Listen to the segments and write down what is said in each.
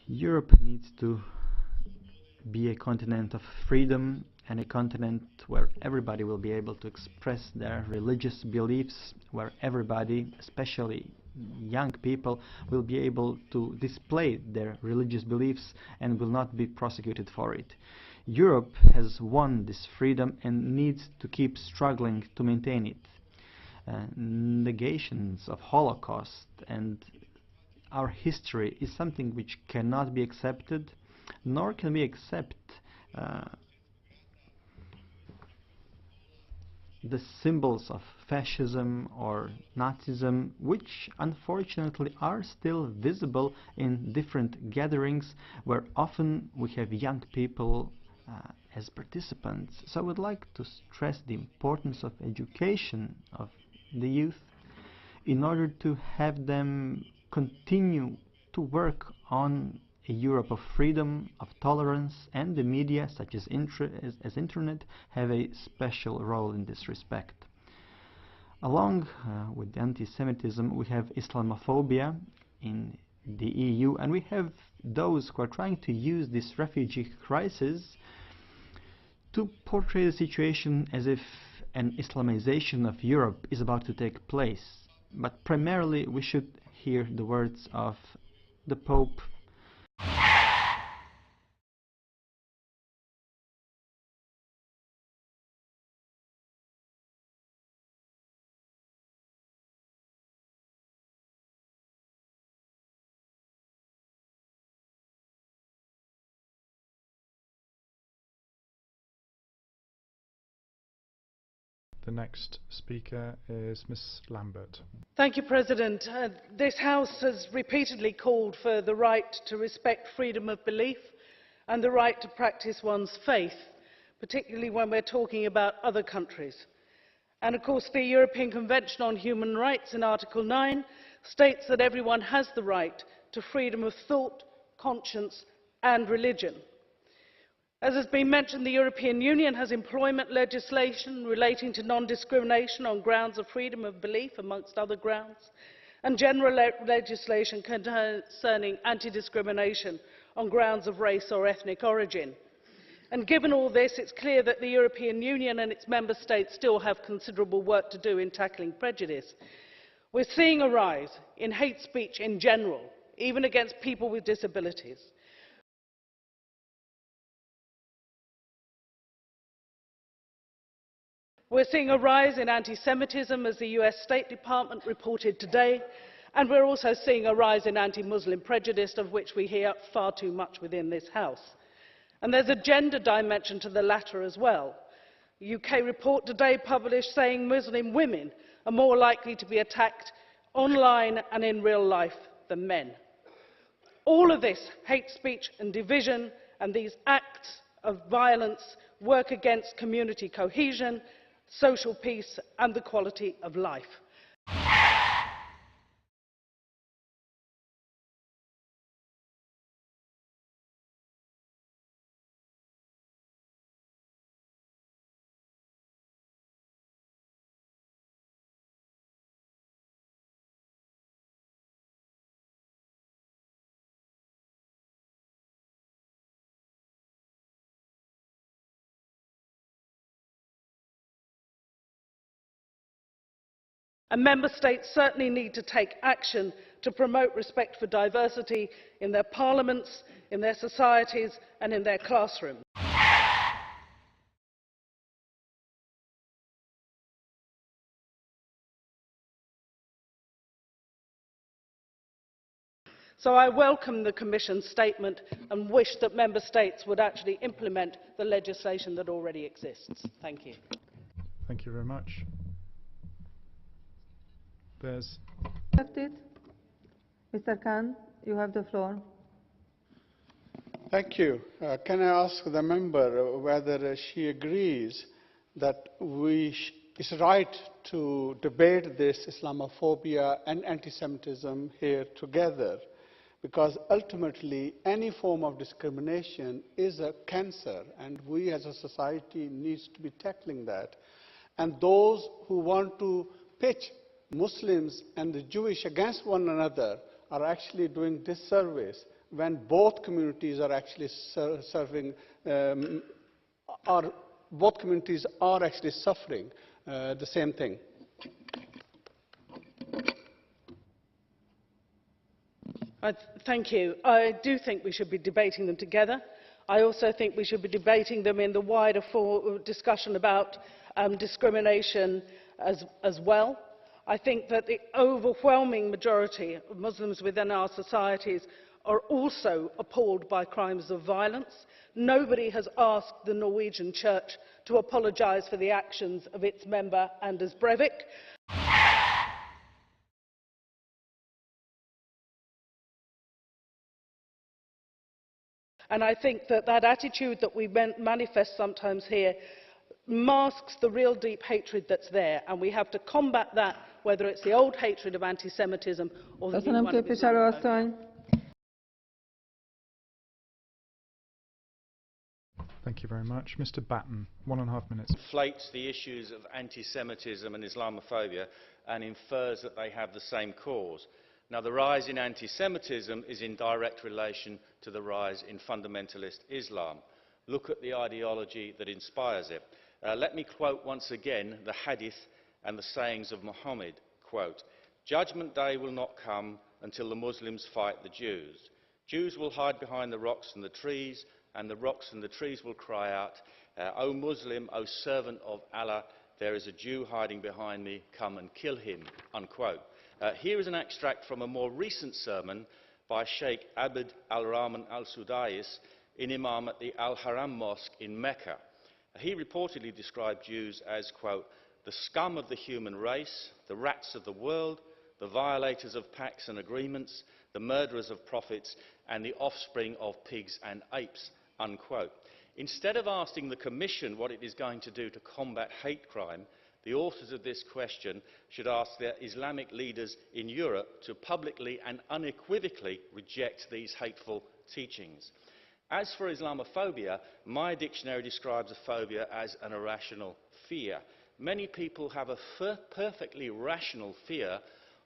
Europe needs to be a continent of freedom and a continent where everybody will be able to express their religious beliefs, where everybody, especially young people, will be able to display their religious beliefs and will not be prosecuted for it. Europe has won this freedom and needs to keep struggling to maintain it. Negations of Holocaust and our history is something which cannot be accepted, nor can we accept the symbols of fascism or Nazism, which unfortunately are still visible in different gatherings where often we have young people as participants. So I would like to stress the importance of education of the youth in order to have them continue to work on a Europe of freedom, of tolerance, and the media, such as internet, have a special role in this respect. Along with anti-Semitism, we have Islamophobia in the EU, and we have those who are trying to use this refugee crisis to portray the situation as if an Islamization of Europe is about to take place. But primarily we should hear the words of the Pope. The next speaker is Ms. Lambert. Thank you, President. This House has repeatedly called for the right to respect freedom of belief and the right to practice one's faith, particularly when we're talking about other countries. And of course, the European Convention on Human Rights in Article 9 states that everyone has the right to freedom of thought, conscience and religion. As has been mentioned, the European Union has employment legislation relating to non-discrimination on grounds of freedom of belief, amongst other grounds, and general legislation concerning anti-discrimination on grounds of race or ethnic origin. And given all this, it's clear that the European Union and its member states still have considerable work to do in tackling prejudice. We're seeing a rise in hate speech in general, even against people with disabilities. We're seeing a rise in anti-Semitism, as the US State Department reported today, and we're also seeing a rise in anti-Muslim prejudice, of which we hear far too much within this House. And there's a gender dimension to the latter as well. A UK report today published saying Muslim women are more likely to be attacked online and in real life than men. All of this hate speech and division and these acts of violence work against community cohesion, social peace and the quality of life. And member states certainly need to take action to promote respect for diversity in their parliaments, in their societies and in their classrooms. So I welcome the Commission's statement and wish that member states would actually implement the legislation that already exists. Thank you. Thank you very much. There's Mr. Khan, you have the floor. Thank you. Can I ask the member whether she agrees that it's right to debate this Islamophobia and anti-Semitism here together? Because ultimately, any form of discrimination is a cancer, and we as a society need to be tackling that. And those who want to pitch Muslims and the Jewish against one another are actually doing disservice when both communities are actually both communities are actually suffering the same thing. Thank you. I do think we should be debating them together. I also think we should be debating them in the wider discussion about discrimination as well. I think that the overwhelming majority of Muslims within our societies are also appalled by crimes of violence. Nobody has asked the Norwegian Church to apologise for the actions of its member Anders Breivik. And I think that that attitude that we manifest sometimes here masks the real deep hatred that's there, and we have to combat that, whether it's the old hatred of anti-Semitism or the new one of Islamophobia. Thank you very much. Mr. Batten, 1.5 minutes. Conflates the issues of anti-Semitism and Islamophobia and infers that they have the same cause. Now, the rise in anti-Semitism is in direct relation to the rise in fundamentalist Islam. Look at the ideology that inspires it. Let me quote once again the hadith and the sayings of Muhammad. Quote, "Judgment day will not come until the Muslims fight the Jews. Jews will hide behind the rocks and the trees, and the rocks and the trees will cry out, O Muslim, O servant of Allah, there is a Jew hiding behind me, come and kill him." Unquote. Here is an extract from a more recent sermon by Sheikh Abd al-Rahman al-Sudais, in Imam at the Al-Haram Mosque in Mecca. He reportedly described Jews as, quote, "the scum of the human race, the rats of the world, the violators of pacts and agreements, the murderers of prophets, and the offspring of pigs and apes," unquote. Instead of asking the Commission what it is going to do to combat hate crime, the authors of this question should ask their Islamic leaders in Europe to publicly and unequivocally reject these hateful teachings. As for Islamophobia, my dictionary describes a phobia as an irrational fear. Many people have a perfectly rational fear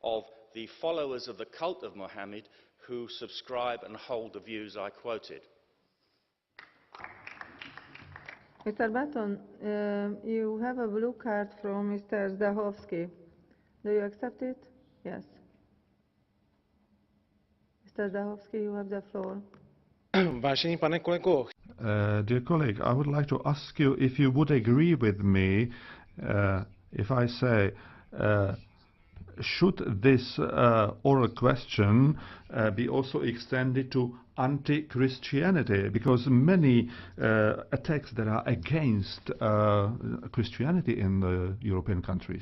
of the followers of the cult of Muhammad who subscribe and hold the views I quoted. Mr. Batten, you have a blue card from Mr. Zdechowski. Do you accept it? Yes. Mr. Zdechowski, you have the floor. Vážený pane kolego. Dear colleague, I would like to ask you if you would agree with me if I say, should this oral question be also extended to anti-Christianity? Because many attacks that are against Christianity in the European countries.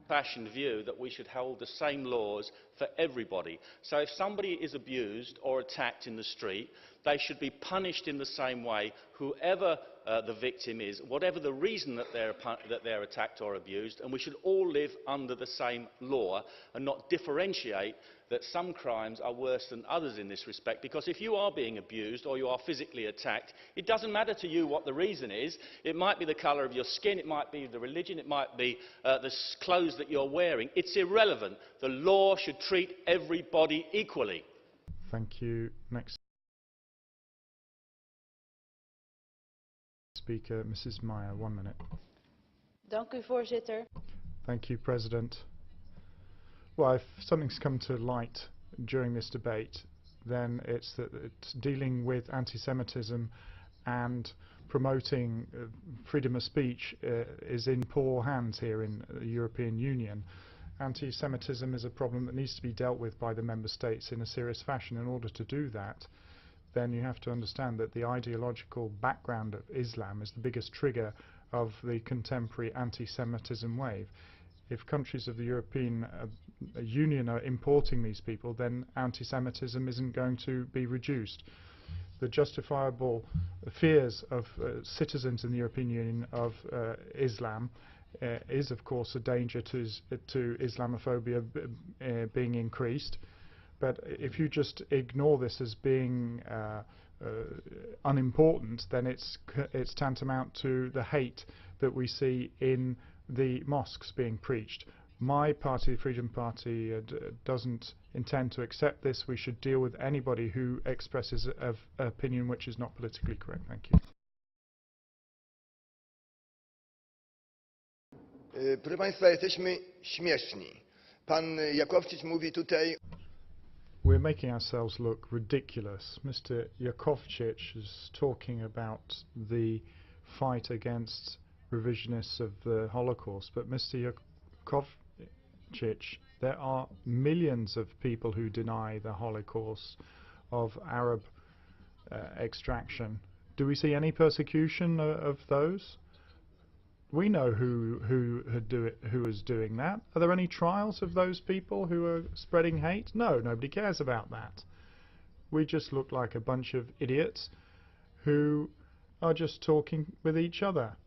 Fashioned view that we should hold the same laws for everybody. So if somebody is abused or attacked in the street, they should be punished in the same way, whoever the victim is, whatever the reason that they're attacked or abused, and we should all live under the same law and not differentiate that some crimes are worse than others in this respect, because if you are being abused or you are physically attacked, it doesn't matter to you what the reason is. It might be the colour of your skin, it might be the religion, it might be the clothes that you're wearing. It's irrelevant. The law should treat everybody equally. Thank you. Next speaker, Mrs. Maeijer, 1 minute. Dank u, voorzitter. Thank you, President. Well, if something's come to light during this debate, then it's that dealing with anti-Semitism and promoting freedom of speech is in poor hands here in the European Union. Anti-Semitism is a problem that needs to be dealt with by the member states in a serious fashion. In order to do that, then you have to understand that the ideological background of Islam is the biggest trigger of the contemporary anti-Semitism wave. If countries of the European Union are importing these people, then anti-Semitism isn't going to be reduced. The justifiable fears of citizens in the European Union of Islam is, of course, a danger to Islamophobia being increased. But if you just ignore this as being unimportant, then it's tantamount to the hate that we see in the mosques being preached. My party, the Freedom Party, doesn't intend to accept this. We should deal with anybody who expresses an opinion which is not politically correct. Thank you. Proszę Państwa, jesteśmy śmieszni. Pan Jakovčić mówi tutaj... We're making ourselves look ridiculous. Mr. Jakovčić is talking about the fight against revisionists of the Holocaust, but Mr. Jakovčić, there are millions of people who deny the Holocaust of Arab extraction. Do we see any persecution of those? We know who is doing that. Are there any trials of those people who are spreading hate? No, nobody cares about that. We just look like a bunch of idiots who are just talking with each other.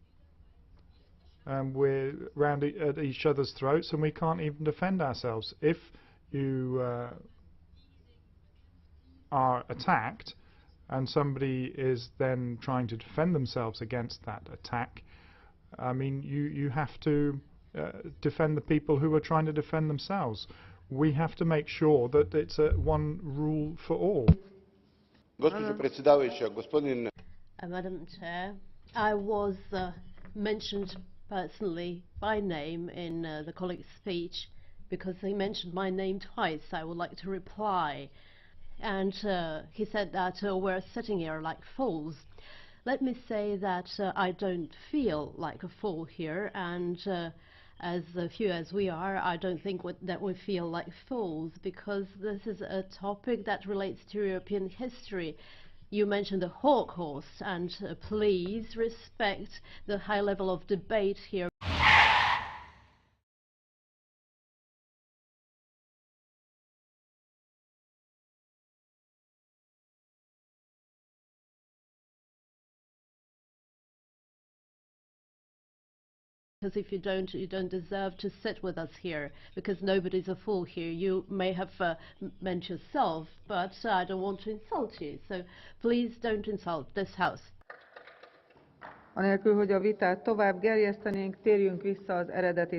And we're round at each other's throats and we can't even defend ourselves. If you are attacked and somebody is then trying to defend themselves against that attack, I mean, you have to defend the people who are trying to defend themselves. We have to make sure that it's one rule for all. Madam Chair, I was mentioned personally by name in the colleague's speech because he mentioned my name twice. I would like to reply. And he said that we're sitting here like fools. Let me say that I don't feel like a fool here, and as few as we are, I don't think that we feel like fools, because this is a topic that relates to European history. You mentioned the Holocaust, and please respect the high level of debate here. Because if you don't deserve to sit with us here, because nobody's a fool here. You may have meant yourself, but I don't want to insult you, so please don't insult this house. Anélkül, hogy a vitát tovább gerjesztenénk, térjünk vissza az eredeti